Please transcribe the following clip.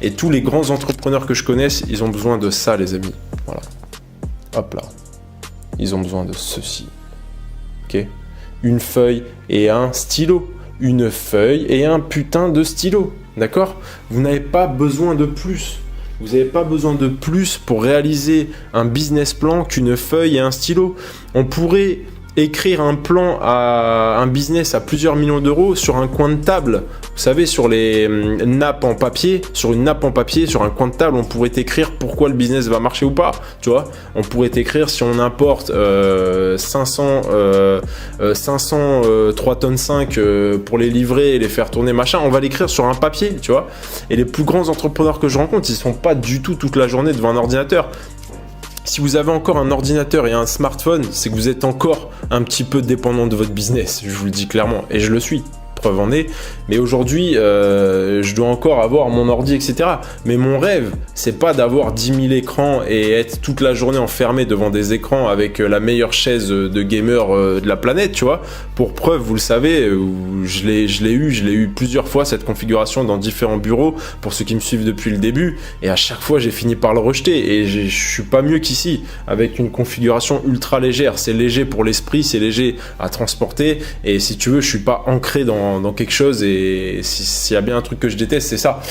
Et tous les grands entrepreneurs que je connaisse, ils ont besoin de ça, les amis. Voilà. Hop là. Ils ont besoin de ceci. Ok ? Une feuille et un stylo. Une feuille et un putain de stylo. D'accord ? Vous n'avez pas besoin de plus. Vous n'avez pas besoin de plus pour réaliser un business plan qu'une feuille et un stylo. On pourrait écrire un plan à un business à plusieurs millions d'euros sur un coin de table. Vous savez, sur les nappes en papier, sur une nappe en papier, sur un coin de table, on pourrait écrire pourquoi le business va marcher ou pas. Tu vois, on pourrait écrire si on importe 500 3 tonnes 5 pour les livrer et les faire tourner machin, on va l'écrire sur un papier, tu vois. Et les plus grands entrepreneurs que je rencontre, ils sont pas du tout toute la journée devant un ordinateur. Si vous avez encore un ordinateur et un smartphone, c'est que vous êtes encore un petit peu dépendant de votre business, je vous le dis clairement, et je le suis. Preuve en est, mais aujourd'hui je dois encore avoir mon ordi, etc. Mais mon rêve, c'est pas d'avoir 10 000 écrans et être toute la journée enfermé devant des écrans avec la meilleure chaise de gamer de la planète, tu vois. Pour preuve, vous le savez, je l'ai eu plusieurs fois, cette configuration dans différents bureaux, pour ceux qui me suivent depuis le début, et à chaque fois j'ai fini par le rejeter, et je suis pas mieux qu'ici, avec une configuration ultra légère. C'est léger pour l'esprit, c'est léger à transporter, et si tu veux, je suis pas ancré dans quelque chose, et s'il y a bien un truc que je déteste, c'est ça.